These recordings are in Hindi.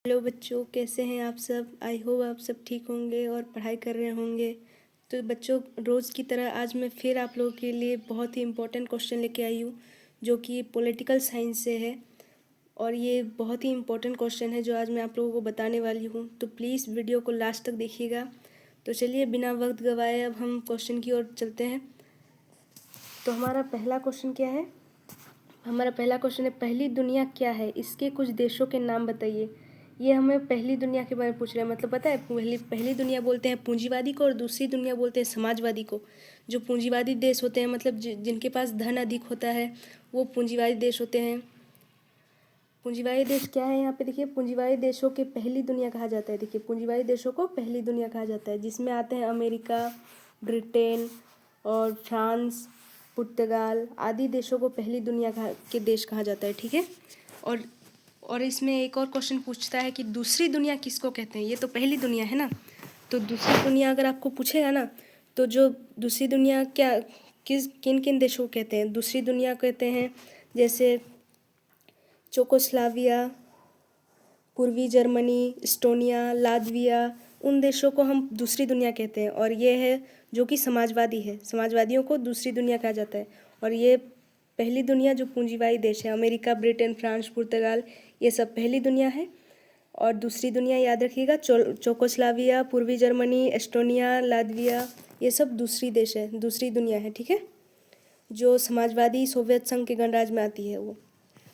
हेलो बच्चों, कैसे हैं आप सब। आई होप आप सब ठीक होंगे और पढ़ाई कर रहे होंगे। तो बच्चों, रोज़ की तरह आज मैं फिर आप लोगों के लिए बहुत ही इम्पोर्टेंट क्वेश्चन लेके आई हूँ, जो कि पॉलिटिकल साइंस से है। और ये बहुत ही इम्पोर्टेंट क्वेश्चन है जो आज मैं आप लोगों को बताने वाली हूँ। तो प्लीज़ वीडियो को लास्ट तक देखिएगा। तो चलिए बिना वक्त गवाए अब हम क्वेश्चन की ओर चलते हैं। तो हमारा पहला क्वेश्चन क्या है। हमारा पहला क्वेश्चन है, पहली दुनिया क्या है, इसके कुछ देशों के नाम बताइए। ये हमें पहली दुनिया के बारे में पूछ रहे हैं। मतलब पता है, पहली दुनिया बोलते हैं पूंजीवादी को और दूसरी दुनिया बोलते हैं समाजवादी को। जो पूंजीवादी देश होते हैं, मतलब जिनके पास धन अधिक होता है, वो पूंजीवादी देश होते हैं। पूंजीवादी देश क्या है, यहाँ पे देखिए, पूंजीवादी देशों के पहली दुनिया कहा जाता है। देखिए, पूंजीवादी देशों को पहली दुनिया कहा जाता है, जिसमें आते हैं अमेरिका, ब्रिटेन और फ्रांस, पुर्तगाल आदि देशों को पहली दुनिया के देश कहा जाता है। ठीक है। और इसमें एक और क्वेश्चन पूछता है कि दूसरी दुनिया किसको कहते हैं। ये तो पहली दुनिया है ना, तो दूसरी दुनिया अगर आपको पूछेगा ना, तो जो दूसरी दुनिया क्या किन किन देशों को कहते हैं। दूसरी दुनिया कहते हैं जैसे चेकोस्लोवाकिया, पूर्वी जर्मनी, एस्टोनिया, लातविया, उन देशों को हम दूसरी दुनिया कहते हैं। और ये है जो कि समाजवादी है, समाजवादियों को दूसरी दुनिया कहा जाता है। और ये पहली दुनिया जो पूंजीवादी देश है, अमेरिका, ब्रिटेन, फ्रांस, पुर्तगाल, ये सब पहली दुनिया है। और दूसरी दुनिया याद रखिएगा, चेकोस्लोवाकिया, पूर्वी जर्मनी, एस्टोनिया, लातविया, ये सब दूसरी देश है, दूसरी दुनिया है। ठीक है। जो समाजवादी सोवियत संघ के गणराज्य में आती है वो।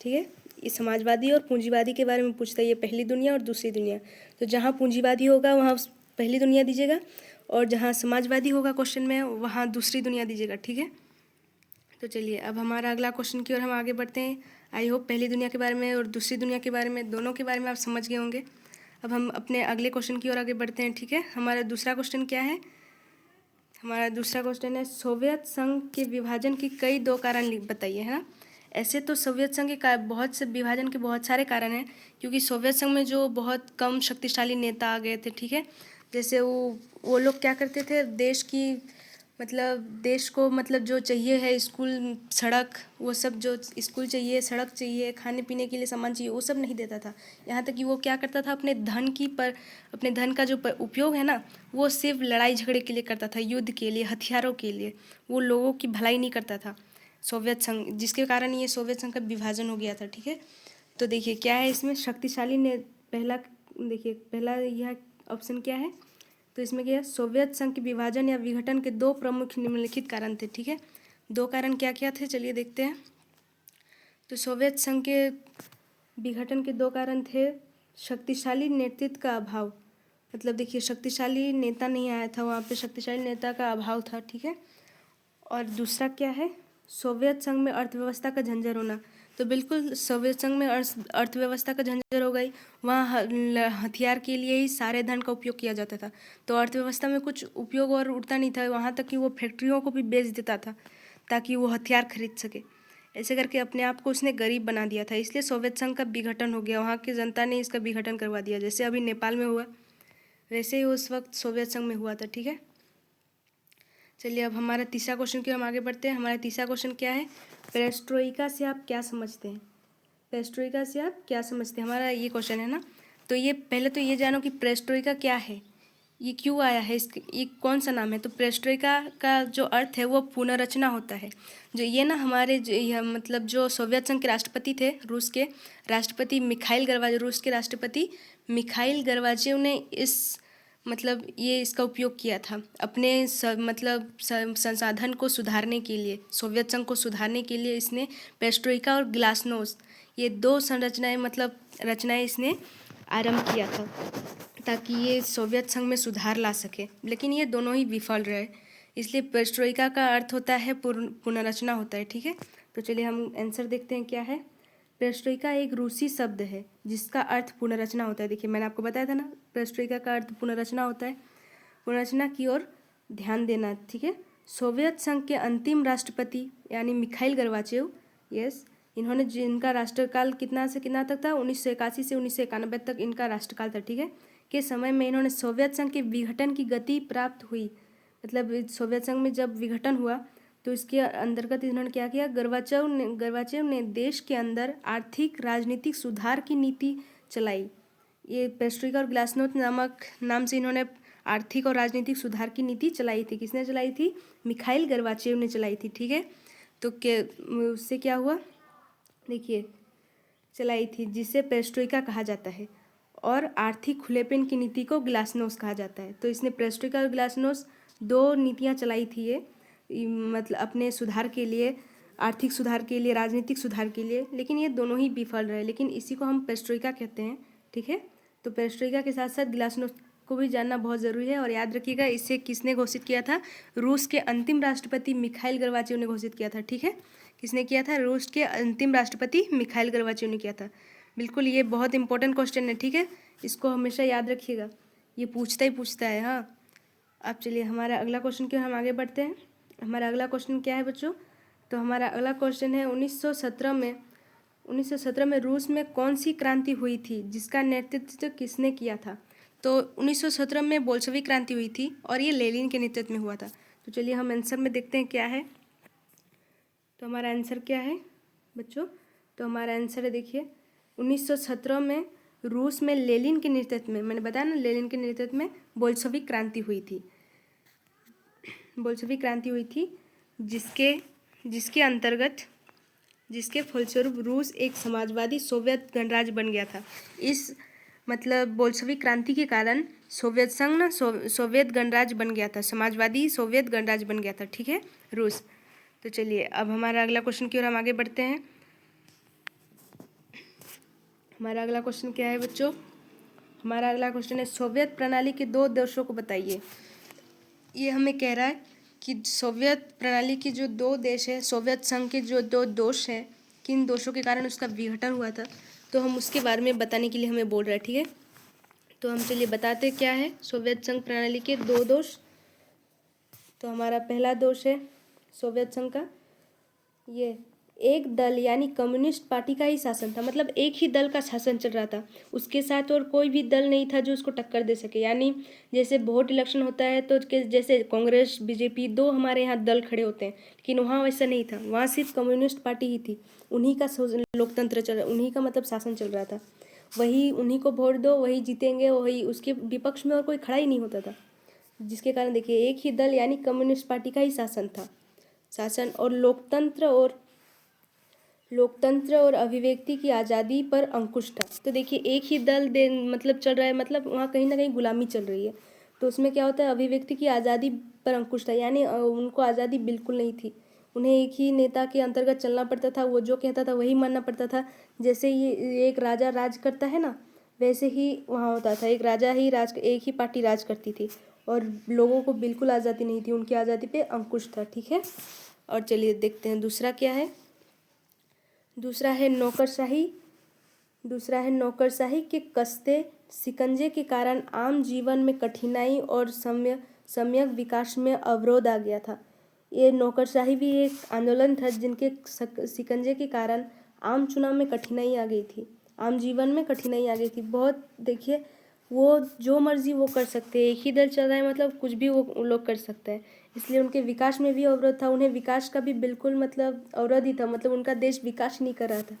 ठीक है। ये समाजवादी और पूंजीवादी के बारे में पूछता है, ये पहली दुनिया और दूसरी दुनिया। तो जहाँ पूंजीवादी होगा वहाँ पहली दुनिया दीजिएगा, और जहाँ समाजवादी होगा क्वेश्चन में वहाँ दूसरी दुनिया दीजिएगा। ठीक है। तो चलिए अब हमारा अगला क्वेश्चन की ओर हम आगे बढ़ते हैं। आई होप पहली दुनिया के बारे में और दूसरी दुनिया के बारे में, दोनों के बारे में आप समझ गए होंगे। अब हम अपने अगले क्वेश्चन की ओर आगे बढ़ते हैं। ठीक है। हमारा दूसरा क्वेश्चन क्या है। हमारा दूसरा क्वेश्चन है, सोवियत संघ के विभाजन की कई दो कारण बताइए, है ना। ऐसे तो सोवियत संघ के बहुत से विभाजन के बहुत सारे कारण हैं, क्योंकि सोवियत संघ में जो बहुत कम शक्तिशाली नेता आ गए थे। ठीक है। जैसे वो लोग क्या करते थे, देश की मतलब देश को मतलब जो चाहिए है, स्कूल, सड़क, वो सब, जो स्कूल चाहिए, सड़क चाहिए, खाने पीने के लिए सामान चाहिए, वो सब नहीं देता था। यहाँ तक कि वो क्या करता था, अपने धन का जो उपयोग है ना, वो सिर्फ लड़ाई झगड़े के लिए करता था, युद्ध के लिए, हथियारों के लिए। वो लोगों की भलाई नहीं करता था सोवियत संघ, जिसके कारण ये सोवियत संघ का विभाजन हो गया था। ठीक है। तो देखिए क्या है इसमें, शक्तिशाली ने पहला, देखिए पहला यह ऑप्शन क्या है। तो इसमें क्या है, सोवियत संघ के विभाजन या विघटन के दो प्रमुख निम्नलिखित कारण थे। ठीक है। दो कारण क्या क्या थे, चलिए देखते हैं। तो सोवियत संघ के विघटन के दो कारण थे, शक्तिशाली नेतृत्व का अभाव। मतलब देखिए, शक्तिशाली नेता नहीं आया था वहाँ पे, शक्तिशाली नेता का अभाव था। ठीक है। और दूसरा क्या है, सोवियत संघ में अर्थव्यवस्था का झंझर होना। तो बिल्कुल सोवियत संघ में अर्थव्यवस्था का झंझर हो गई। वहाँ हथियार के लिए ही सारे धन का उपयोग किया जाता था, तो अर्थव्यवस्था में कुछ उपयोग और उठता नहीं था। वहाँ तक कि वो फैक्ट्रियों को भी बेच देता था ताकि वो हथियार खरीद सके। ऐसे करके अपने आप को उसने गरीब बना दिया था, इसलिए सोवियत संघ का विघटन हो गया। वहाँ की जनता ने इसका विघटन करवा दिया, जैसे अभी नेपाल में हुआ, वैसे ही उस वक्त सोवियत संघ में हुआ था। ठीक है। चलिए अब हमारा तीसरा क्वेश्चन की हम आगे बढ़ते हैं। हमारा तीसरा क्वेश्चन क्या है, पेरेस्ट्रोइका से आप क्या समझते हैं। पेरेस्ट्रोइका से आप क्या समझते हैं, हमारा ये क्वेश्चन है ना। तो ये पहले तो ये जानो कि पेरेस्ट्रोइका क्या है, ये क्यों आया है, ये कौन सा नाम है। तो पेरेस्ट्रोइका का जो अर्थ है वो पुनर्रचना होता है। जो ये ना हमारे मतलब जो सोवियत संघ के राष्ट्रपति थे, रूस के राष्ट्रपति मिखाइल गर्बाचेव, रूस के राष्ट्रपति मिखाइल गर्बाचेव ने मतलब ये इसका उपयोग किया था अपने संसाधन को सुधारने के लिए, सोवियत संघ को सुधारने के लिए इसने पेरेस्ट्रोइका और ग्लासनोस्ट, ये दो संरचनाएं मतलब रचनाएं इसने आरंभ किया था, ताकि ये सोवियत संघ में सुधार ला सके। लेकिन ये दोनों ही विफल रहे, इसलिए पेरेस्ट्रोइका का अर्थ होता है पुनर्रचना होता है। ठीक है। तो चलिए हम आंसर देखते हैं क्या है। पेरेस्ट्रोइका एक रूसी शब्द है जिसका अर्थ पुनर्रचना होता है। देखिए मैंने आपको बताया था ना, पेरेस्ट्रोइका का अर्थ पुनर्रचना होता है। पुनर्रचना की ओर ध्यान देना। ठीक है। सोवियत संघ के अंतिम राष्ट्रपति यानी मिखाइल गर्बाचेव, यस, इन्होंने, जिनका राष्ट्रकाल कितना से कितना तक था, 1981 से 1991 तक इनका राष्ट्रकाल था। ठीक है। के समय में इन्होंने सोवियत संघ के विघटन की गति प्राप्त हुई, मतलब सोवियत संघ में जब विघटन हुआ तो इसके अंतर्गत इन्होंने क्या किया, गर्बाचेव ने देश के अंदर आर्थिक राजनीतिक सुधार की नीति चलाई। ये पेस्ट्रिका और ग्लासनोस्ट नामक नाम से इन्होंने आर्थिक और राजनीतिक सुधार की नीति चलाई थी। किसने चलाई थी? मिखाइल गोर्बाचेव ने चलाई थी। ठीक है, तो उससे क्या हुआ, देखिए, चलाई थी, जिसे पेस्ट्रिका कहा जाता है, और आर्थिक खुलेपन की नीति को ग्लासनोस्ट कहा जाता है। तो इसने पेस्ट्रिका और ग्लासनोस्ट 2 नीतियाँ चलाई थी ये मतलब अपने सुधार के लिए, आर्थिक सुधार के लिए, राजनीतिक सुधार के लिए, लेकिन ये दोनों ही विफल रहे। लेकिन इसी को हम पेस्ट्रिका कहते हैं। ठीक है, तो पेस्ट्रिका के साथ साथ ग्लासनोस्ट को भी जानना बहुत ज़रूरी है। और याद रखिएगा, इसे किसने घोषित किया था? रूस के अंतिम राष्ट्रपति मिखाइल गोर्बाचेव ने घोषित किया था। ठीक है, किसने किया था? रूस के अंतिम राष्ट्रपति मिखाइल गोर्बाचेव ने किया था। बिल्कुल, ये बहुत इंपॉर्टेंट क्वेश्चन है। ठीक है, इसको हमेशा याद रखिएगा, ये पूछता ही पूछता है। हाँ, अब चलिए हमारा अगला क्वेश्चन की ओर हम आगे बढ़ते हैं। हमारा अगला क्वेश्चन क्या है बच्चों? तो हमारा अगला क्वेश्चन है 1917 में रूस में कौन सी क्रांति हुई थी जिसका नेतृत्व किसने किया था? तो 1917 में बोल्शेविक क्रांति हुई थी और ये लेनिन के नेतृत्व में हुआ था। तो चलिए हम आंसर में देखते हैं क्या है। तो हमारा आंसर क्या है बच्चों? तो हमारा आंसर है, देखिए, 1917 में रूस में लेनिन के नेतृत्व में, मैंने बताया ना, लेनिन के नेतृत्व में बोल्शेविक क्रांति हुई थी। बोल्शेविक क्रांति हुई थी जिसके अंतर्गत, जिसके फलस्वरूप रूस एक समाजवादी सोवियत गणराज्य बन गया था। इस मतलब बोल्शेविक क्रांति के कारण सोवियत संघ ना सोवियत गणराज्य बन गया था, समाजवादी सोवियत गणराज्य बन गया था। ठीक है, रूस। तो चलिए अब हमारा अगला क्वेश्चन की ओर हम आगे बढ़ते हैं। हमारा अगला क्वेश्चन क्या है बच्चों? हमारा अगला क्वेश्चन है, सोवियत प्रणाली के 2 दोषों को बताइए। ये हमें कह रहा है कि सोवियत प्रणाली की जो 2 देश है, सोवियत संघ के जो 2 दोष हैं, किन दोषों के कारण उसका विघटन हुआ था, तो हम उसके बारे में बताने के लिए हमें बोल रहा है। ठीक है, तो हम चलिए बताते क्या है सोवियत संघ प्रणाली के 2 दोष। तो हमारा पहला दोष है सोवियत संघ का, ये एक दल यानी कम्युनिस्ट पार्टी का ही शासन था। मतलब एक ही दल का शासन चल रहा था, उसके साथ और कोई भी दल नहीं था जो उसको टक्कर दे सके। यानी जैसे वोट इलेक्शन होता है तो जैसे कांग्रेस बीजेपी 2 हमारे यहाँ दल खड़े होते हैं, लेकिन वहाँ वैसा नहीं था। वहाँ सिर्फ कम्युनिस्ट पार्टी ही थी, उन्हीं का लोकतंत्र चल रहा, उन्हीं का मतलब शासन चल रहा था। वही, उन्हीं को वोट दो, वही जीतेंगे, वही, उसके विपक्ष में और कोई खड़ा ही नहीं होता था। जिसके कारण देखिए, एक ही दल यानी कम्युनिस्ट पार्टी का ही शासन था, शासन। और लोकतंत्र और अभिव्यक्ति की आज़ादी पर अंकुश था। तो देखिए, एक ही दल मतलब चल रहा है, मतलब वहाँ कहीं ना कहीं गुलामी चल रही है। तो उसमें क्या होता है, अभिव्यक्ति की आज़ादी पर अंकुश था, यानी उनको आज़ादी बिल्कुल नहीं थी। उन्हें एक ही नेता के अंतर्गत चलना पड़ता था, वो जो कहता था वही मानना पड़ता था। जैसे ये एक राजा राज करता है ना, वैसे ही वहाँ होता था, एक राजा ही एक ही पार्टी राज करती थी और लोगों को बिल्कुल आज़ादी नहीं थी, उनकी आज़ादी पे अंकुश था। ठीक है, और चलिए देखते हैं दूसरा क्या है। दूसरा है नौकरशाही के कस्ते शिकंजे के कारण आम जीवन में कठिनाई और सम्यक विकास में अवरोध आ गया था। ये नौकरशाही भी एक आंदोलन था जिनके शिकंजे के कारण आम चुनाव में कठिनाई आ गई थी, आम जीवन में कठिनाई आ गई थी बहुत। देखिए, वो जो मर्जी वो कर सकते हैं, एक ही दल चल रहा है, मतलब कुछ भी वो लोग कर सकते हैं, इसलिए उनके विकास में भी अवरोध था। उन्हें विकास का भी बिल्कुल मतलब अवरोध ही था, मतलब उनका देश विकास नहीं कर रहा था।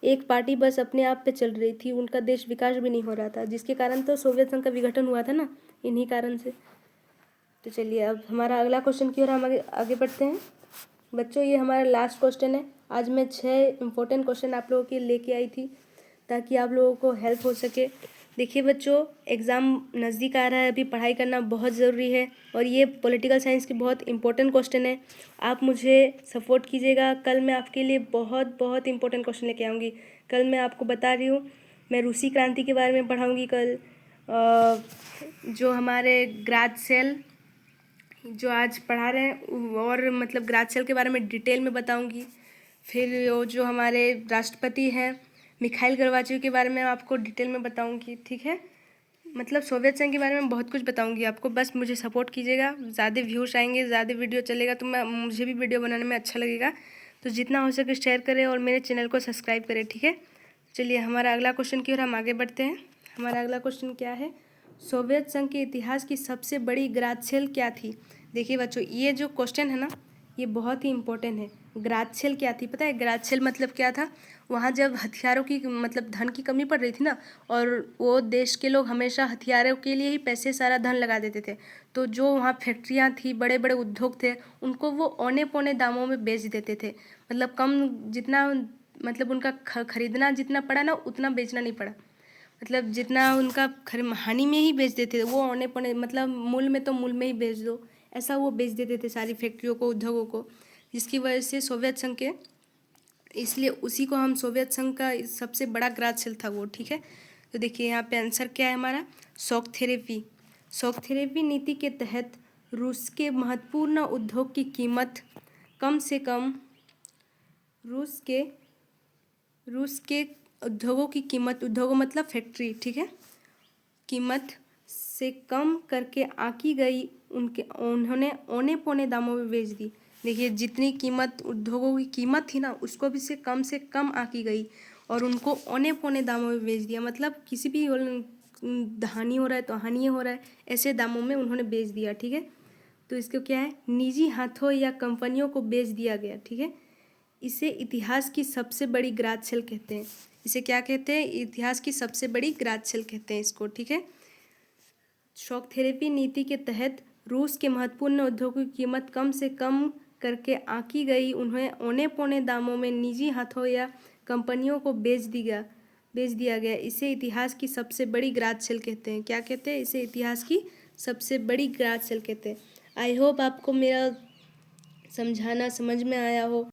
एक पार्टी बस अपने आप पे चल रही थी, उनका देश विकास भी नहीं हो रहा था, जिसके कारण तो सोवियत संघ का विघटन हुआ था ना, इन्हीं कारण से। तो चलिए अब हमारा अगला क्वेश्चन की ओर हम आगे बढ़ते हैं बच्चों। ये हमारा लास्ट क्वेश्चन है। आज मैं 6 इंपॉर्टेंट क्वेश्चन आप लोगों के लेके आई थी ताकि आप लोगों को हेल्प हो सके। देखिए बच्चों, एग्ज़ाम नज़दीक आ रहा है, अभी पढ़ाई करना बहुत ज़रूरी है और ये पॉलिटिकल साइंस के बहुत इंपॉर्टेंट क्वेश्चन है। आप मुझे सपोर्ट कीजिएगा, कल मैं आपके लिए बहुत बहुत इंपॉर्टेंट क्वेश्चन लेके आऊँगी। कल मैं आपको बता रही हूँ, मैं रूसी क्रांति के बारे में पढ़ाऊँगी कल। जो हमारे ग्राज-सेल जो आज पढ़ा रहे हैं, और मतलब ग्राज-सेल के बारे में डिटेल में बताऊँगी। फिर वो जो हमारे राष्ट्रपति हैं मिखाइल गोर्बाचेव के बारे में आपको डिटेल में बताऊंगी। ठीक है, मतलब सोवियत संघ के बारे में बहुत कुछ बताऊंगी आपको, बस मुझे सपोर्ट कीजिएगा। ज़्यादा व्यूज़ आएंगे, ज़्यादा वीडियो चलेगा तो मुझे भी वीडियो बनाने में अच्छा लगेगा। तो जितना हो सके शेयर करें और मेरे चैनल को सब्सक्राइब करें। ठीक है, चलिए हमारा अगला क्वेश्चन की ओर हम आगे बढ़ते हैं। हमारा अगला क्वेश्चन क्या है, सोवियत संघ के इतिहास की सबसे बड़ी ग्राज-सेल क्या थी? देखिए बच्चों, ये जो क्वेश्चन है ना, ये बहुत ही इंपॉर्टेंट है। ग्रात्सेल क्या थी पता है? ग्रात्सेल मतलब क्या था? वहाँ जब हथियारों की मतलब धन की कमी पड़ रही थी ना, और वो देश के लोग हमेशा हथियारों के लिए ही पैसे सारा धन लगा देते थे, तो जो वहाँ फैक्ट्रियाँ थी, बड़े बड़े उद्योग थे, उनको वो औने पौने दामों में बेच देते थे। मतलब कम जितना मतलब उनका खरीदना जितना पड़ा ना, उतना बेचना नहीं पड़ा। मतलब जितना उनका हानि में ही बेच देते थे वो, औने पौने मतलब मूल में तो मूल में ही बेच दो, ऐसा वो बेच देते थे सारी फैक्ट्रियों को, उद्योगों को, जिसकी वजह से सोवियत संघ के, इसलिए उसी को हम सोवियत संघ का सबसे बड़ा ग्राहक था वो। ठीक है, तो देखिए यहाँ पे आंसर क्या है हमारा, शॉक थेरेपी। शॉक थेरेपी नीति के तहत रूस के महत्वपूर्ण उद्योग की कीमत कम से कम, रूस के उद्योगों की कीमत, उद्योगों मतलब फैक्ट्री, ठीक है, कीमत से कम करके आकी गई, उन्होंने औने पौने दामों में बेच दी। देखिए जितनी कीमत उद्योगों की कीमत थी ना, उसको भी से कम आकी गई और उनको औने पौने दामों में बेच दिया। मतलब किसी भी हानि हो रहा है तो हानि हो रहा है, ऐसे दामों में उन्होंने बेच दिया। ठीक है, तो इसको क्या है, निजी हाथों या कंपनियों को बेच दिया गया। ठीक है, इसे इतिहास की सबसे बड़ी ग्राहक कहते हैं। इसे क्या कहते हैं, इतिहास की सबसे बड़ी ग्राहक कहते हैं इसको। ठीक है, शॉक थेरेपी नीति के तहत रूस के महत्वपूर्ण उद्योगों की कीमत कम से कम करके आकी गई, उन्हें औने पौने दामों में निजी हाथों या कंपनियों को बेच दिया गया। इसे इतिहास की सबसे बड़ी ग्राहक कहते हैं। क्या कहते हैं, इसे इतिहास की सबसे बड़ी ग्राहक कहते हैं। आई होप आपको मेरा समझाना समझ में आया हो,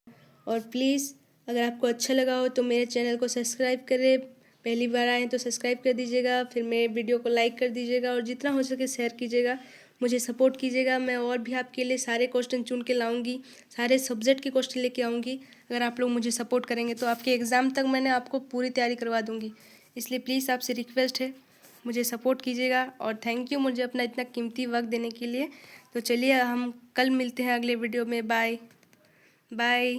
और प्लीज़ अगर आपको अच्छा लगा हो तो मेरे चैनल को सब्सक्राइब करें। पहली बार आए तो सब्सक्राइब कर दीजिएगा, फिर मेरे वीडियो को लाइक कर दीजिएगा, और जितना हो सके शेयर कीजिएगा, मुझे सपोर्ट कीजिएगा। मैं और भी आपके लिए सारे क्वेश्चन चुन के लाऊंगी, सारे सब्जेक्ट के क्वेश्चन लेके आऊँगी। अगर आप लोग मुझे सपोर्ट करेंगे तो आपके एग्ज़ाम तक मैंने आपको पूरी तैयारी करवा दूँगी। इसलिए प्लीज़ आपसे रिक्वेस्ट है, मुझे सपोर्ट कीजिएगा, और थैंक यू मुझे अपना इतना कीमती वक्त देने के लिए। तो चलिए हम कल मिलते हैं अगले वीडियो में। Bye bye.